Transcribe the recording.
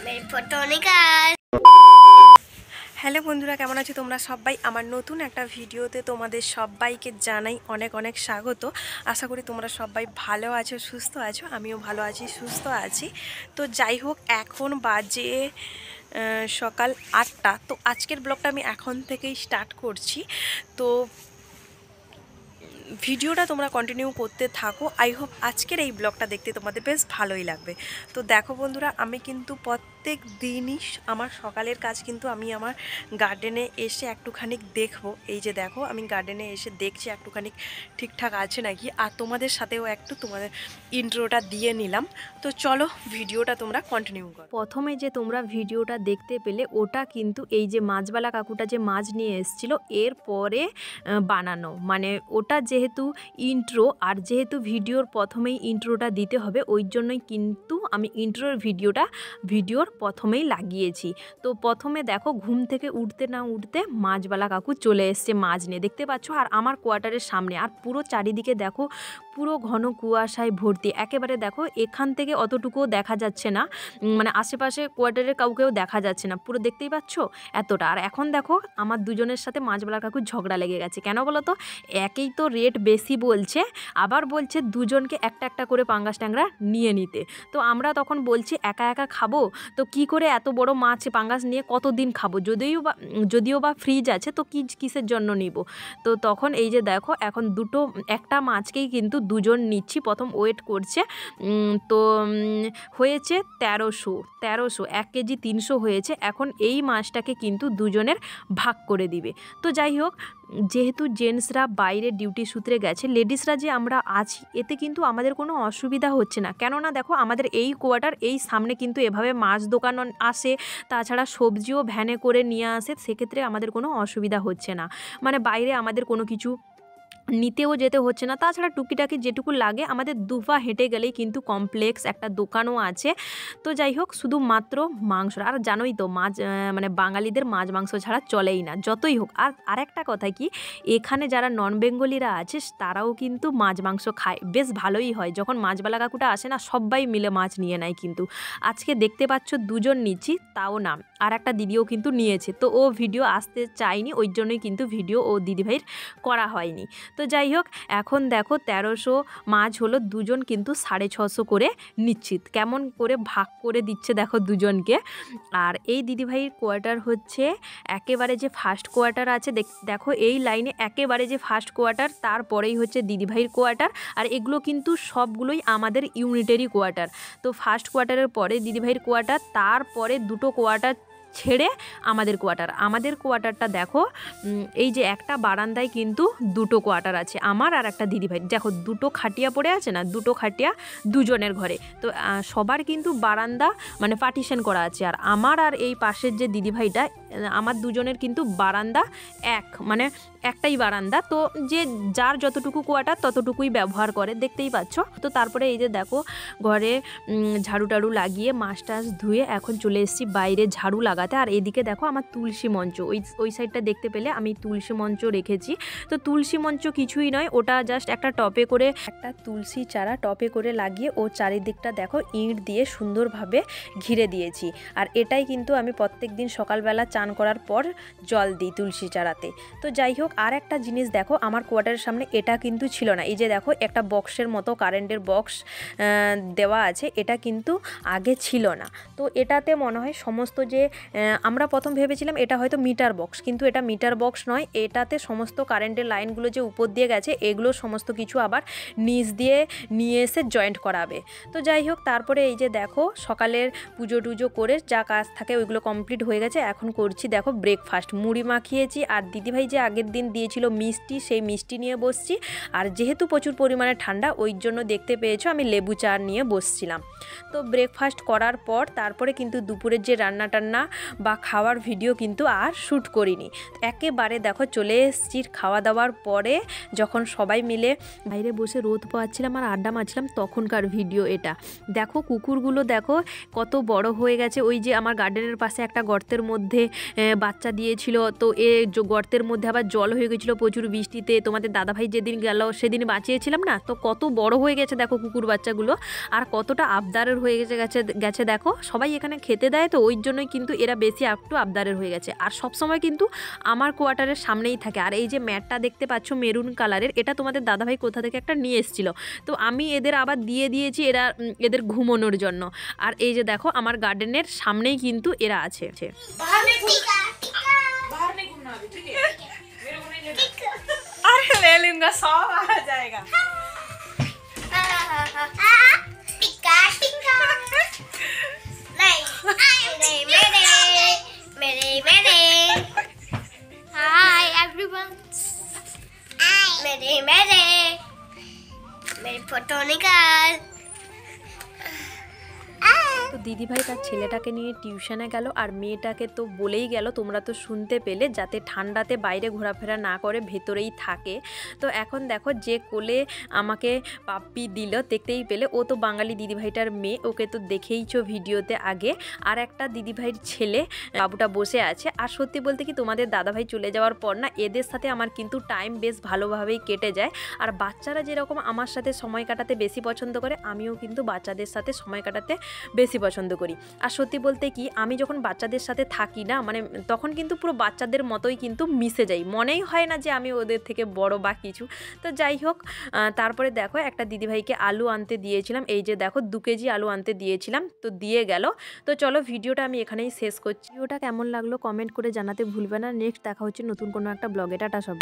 मेरी फोटो निकाल। হ্যালো বন্ধুরা, কেমন আছো তোমরা সবাই? আমার নতুন একটা ভিডিওতে তোমাদের সবাইকে জানাই অনেক অনেক স্বাগত। আশা করি তোমরা সবাই ভালো আছো, সুস্থ আছো। আমিও ভালো আছি, সুস্থ আছি। তো যাই হোক, এখন বাজে সকাল 8টা। তো আজকের ব্লগটা আমি এখন থেকেই স্টার্ট করছি। তো ভিডিওটা তোমরা কন্টিনিউ করতে থাকো। আই হোপ আজকের এই ব্লগটা দেখতে তোমাদের বেশ ভালোই লাগবে। তো দেখো বন্ধুরা, আমি কিন্তু প্রত্যেক দিনই আমার সকালের কাজ কিন্তু আমি আমার গার্ডেনে এসে একটুখানি দেখবো। এই যে দেখো, আমি গার্ডেনে এসে দেখছি একটুখানি ঠিকঠাক আছে নাকি, আর তোমাদের সাথেও একটু তোমাদের ইন্ট্রোটা দিয়ে নিলাম। তো চলো ভিডিওটা তোমরা কন্টিনিউ করো। প্রথমে যে তোমরা ভিডিওটা দেখতে পেলে, ওটা কিন্তু এই যে মাছবালা কাকুটা যে মাছ নিয়ে এসেছিলো এরপরে বানানো, মানে ওটা যেহেতু ইন্ট্রো, আর যেহেতু ভিডিওর প্রথমেই ইন্ট্রোটা দিতে হবে, ওই জন্যই কিন্তু আমি ইন্ট্রোর ভিডিওর প্রথমেই লাগিয়েছি। তো প্রথমে দেখো, ঘুম থেকে উঠতে না উঠতে মাছবালা কাকু চলে এসছে মাছ নিয়ে, দেখতে পাচ্ছ। আর আমার কোয়ার্টারের সামনে, আর পুরো চারিদিকে দেখো পুরো ঘন কুয়াশায় ভর্তি। একেবারে দেখো, এখান থেকে অতটুকুও দেখা যাচ্ছে না, মানে আশেপাশে কোয়ার্টারের কাউকেও দেখা যাচ্ছে না, পুরো দেখতেই পাচ্ছ এতটা। আর এখন দেখো, আমার দুজনের সাথে মাছবালা কাকুর ঝগড়া লেগে গেছে। কেন বলো তো? একেই তো রেট বেশি বলছে, আবার বলছে দুজনকে একটা একটা করে পাঙ্গাস ট্যাংরা নিয়ে নিতে। তো আমরা তখন বলছি একা একা খাবো তো কি করে, এত বড় মাছ পাঙ্গাস নিয়ে কতদিন খাবো, যদিও বা ফ্রিজ আছে, তো কিসের জন্য নিব। তো তখন এই যে দেখো, এখন একটা মাছকেই কিন্তু দুজন নিচ্ছি। প্রথম ওয়েট করছে, তো হয়েছে 1300 1 কেজি 300 হয়েছে। এখন এই মাছটাকে কিন্তু দুজনের ভাগ করে দিবে। তো যাই হোক, যেহেতু জেন্টসরা বাইরে ডিউটি সূত্রে গেছে, লেডিসরা যে আমরা আছি, এতে কিন্তু আমাদের কোনো অসুবিধা হচ্ছে না। কেননা দেখো, আমাদের এই কোয়ার্টার এই সামনে কিন্তু এভাবে মাছ দোকান আসে, তাছাড়া সবজিও ভ্যানে করে নিয়ে আসে। সেক্ষেত্রে আমাদের কোনো অসুবিধা হচ্ছে না, মানে বাইরে আমাদের কোনো কিছু নিতেও যেতে হচ্ছে না। তাছাড়া টুকিটাকি যেটুকু লাগে, আমাদের দুপা হেঁটে গেলেই কিন্তু কমপ্লেক্স একটা দোকানও আছে। তো যাই হোক, শুধুমাত্র মাংস, আর জানোই তো মাছ, মানে বাঙালিদের মাছ মাংস ছাড়া চলেই না, যতই হোক। আর আরেকটা কথা কি, এখানে যারা নন বেঙ্গলিরা আছে তারাও কিন্তু মাছ মাংস খায়, বেশ ভালোই হয়। যখন মাছবালা কাকুটা আসে না, সবাই মিলে মাছ নিয়ে নেয়। কিন্তু আজকে দেখতে পাচ্ছ দুজন নিচ্ছি, তাও না, আর একটা দিদিও কিন্তু নিয়েছে। তো ও ভিডিও আসতে চায়নি, ওই জন্যই কিন্তু ভিডিও ও দিদিভাইয়ের করা হয়নি। তো যাই হোক, এখন দেখো 1300 মাছ হলো, দুজন কিন্তু 650 করে নিশ্চিত। কেমন করে ভাগ করে দিচ্ছে দেখো দুজনকে। আর এই দিদিভাইয়ের কোয়ার্টার হচ্ছে একেবারে যে ফার্স্ট কোয়ার্টার আছে, দেখো এই লাইনে একেবারে যে ফার্স্ট কোয়ার্টার, তারপরেই হচ্ছে দিদিভাইয়ের কোয়ার্টার। আর এগুলো কিন্তু সবগুলোই আমাদের ইউনিটারি কোয়ার্টার। তো ফার্স্ট কোয়ার্টারের পরে দিদিভাইয়ের কোয়ার্টার, তারপরে দুটো কোয়ার্টার ছেড়ে আমাদের কোয়ার্টারটা দেখো, এই যে একটা বারান্দায় কিন্তু দুটো কোয়ার্টার আছে, আমার আর একটা দিদিভাই। দেখো দুটো খাটিয়া পড়ে আছে না, দুটো খাটিয়া দুজনের ঘরে। তো সবার কিন্তু বারান্দা মানে পার্টিশন করা আছে। আর আমার আর এই পাশের যে দিদিভাইটা, আমার দুজনের কিন্তু বারান্দা মানে একটাই বারান্দা। তো যে যার যতটুকু কোয়ার্টার ততটুকুই ব্যবহার করে, দেখতেই পাচ্ছ। তো তারপরে এই যে দেখো, ঘরে ঝাড়ু টাড়ু লাগিয়ে মাছ টাছ ধুয়ে এখন চলে এসেছি বাইরে ঝাড়ু লাগাতে। আর এদিকে দেখো আমার তুলসী মঞ্চ, ওই সাইডটা দেখতে পেলে আমি তুলসী মঞ্চ রেখেছি। তো তুলসী মঞ্চ কিছুই নয়, ওটা জাস্ট একটা টপে করে, একটা তুলসী চারা টপে করে লাগিয়ে ও চারিদিকটা দেখো ইঁট দিয়ে সুন্দরভাবে ঘিরে দিয়েছি। আর এটাই কিন্তু আমি প্রত্যেক দিন সকালবেলা চান করার পর জল দিই তুলসী চারাতে। তো যাই হোক, আর একটা জিনিস দেখো, আমার কোয়ার্টারের সামনে এটা কিন্তু ছিল না। এই যে দেখো, একটা বক্সের মতো কারেন্টের বক্স দেওয়া আছে, এটা কিন্তু আগে ছিল না। তো এটাতে মনে হয় সমস্ত যে, আমরা প্রথম ভেবেছিলাম এটা হয়তো মিটার বক্স, কিন্তু এটা মিটার বক্স নয়। এটাতে সমস্ত কারেন্টের লাইনগুলো যে উপর দিয়ে গেছে, এগুলো সমস্ত কিছু আবার নিচ দিয়ে নিয়ে এসে জয়েন্ট করাবে। তো যাই হোক, তারপরে এই যে দেখো, সকালের পুজো টুজো করে যা কাজ থাকে ওইগুলো কমপ্লিট হয়ে গেছে। এখন করছি দেখো ব্রেকফাস্ট, মুড়ি মাখিয়েছি। আর দিদিভাই যে আগের দিন দিয়েছিল মিষ্টি, সেই মিষ্টি নিয়ে বসছি। আর যেহেতু প্রচুর পরিমাণে ঠান্ডা, ওই জন্য দেখতে পেয়েছো আমি লেবু চা নিয়ে বসছিলাম। তো ব্রেকফাস্ট করার পর তারপরে কিন্তু দুপুরের যে রান্না টান্না বা খাওয়ার ভিডিও কিন্তু আর শ্যুট করিনি। একেবারে দেখো চলে এসেছি খাওয়া দাওয়ার পরে, যখন সবাই মিলে বাইরে বসে রোদ পোয়াচ্ছিলাম আর আড্ডা মারছিলাম তখনকার ভিডিও এটা। দেখো কুকুরগুলো দেখো কত বড় হয়ে গেছে। ওই যে আমার গার্ডেনের পাশে একটা গর্তের মধ্যে বাচ্চা দিয়েছিল, তো গর্তের মধ্যে আবার জল হয়ে গেছিলো প্রচুর বৃষ্টিতে। তোমাদের দাদাভাই যেদিন গেল সেদিন বাঁচিয়েছিলাম না, তো কত বড় হয়ে গেছে দেখো কুকুর বাচ্চাগুলো, আর কতটা আবদারের হয়ে গেছে দেখো। সবাই এখানে খেতে দেয়, তো ওই জন্যই কিন্তু এরা বেশি একটু আবদারের হয়ে গেছে। আর সবসময় কিন্তু আমার কোয়ার্টারের সামনেই থাকে। আর এই যে ম্যাটটা দেখতে পাচ্ছ মেরুন কালারের, এটা তোমাদের দাদাভাই কোথা থেকে একটা নিয়ে এসেছিলো, তো আমি এদের আবার দিয়ে দিয়েছি এদের ঘুমোনোর জন্য। আর এই যে দেখো আমার গার্ডেনের সামনেই কিন্তু এরা আছে। ले लूंगा, 100 आ जाएगा। टिक्का टिक्का नहीं मेरे हाय एवरीवन, मेरे फोटो निकाल। তো দিদিভাই তার ছেলেটাকে নিয়ে টিউশনে গেল, আর মেয়েটাকে তো বলেই গেল, তোমরা তো শুনতে পেলে, যাতে ঠান্ডাতে বাইরে ঘোরাফেরা না করে ভেতরেই থাকে। তো এখন দেখো যে কোলে আমাকে পাপ্পি দিল, দেখতেই পেলে, ও তো বাঙালি দিদিভাইটার মেয়ে, ওকে তো দেখেইছো ভিডিওতে আগে। আর একটা দিদিভাইয়ের ছেলে বাবুটা বসে আছে। আর সত্যি বলতে কি তোমাদের দাদাভাই চলে যাওয়ার পর না এদের সাথে আমার কিন্তু টাইম বেশ ভালোভাবেই কেটে যায়। আর বাচ্চারা যেরকম আমার সাথে সময় কাটাতে বেশি পছন্দ করে, আমিও কিন্তু বাচ্চাদের সাথে সময় কাটাতে বেশি পছন্দ করি। আর সত্যি বলতে কি আমি যখন বাচ্চাদের সাথে থাকি না, মানে তখন কিন্তু পুরো বাচ্চাদের মতোই কিন্তু মিশে যাই, মনেই হয় না যে আমি ওদের থেকে বড় বা কিছু। তো যাই হোক, তারপরে দেখো একটা দিদিভাইকে আলু আনতে দিয়েছিলাম, এই যে দেখো 2 কেজি আলু আনতে দিয়েছিলাম, তো দিয়ে গেল। তো চলো ভিডিওটা আমি এখানেই শেষ করছি। ভিডিওটা কেমন লাগলো কমেন্ট করে জানাতে ভুলবে না। নেক্সট দেখা হচ্ছে নতুন কোনো একটা ব্লগে। টাটা সব।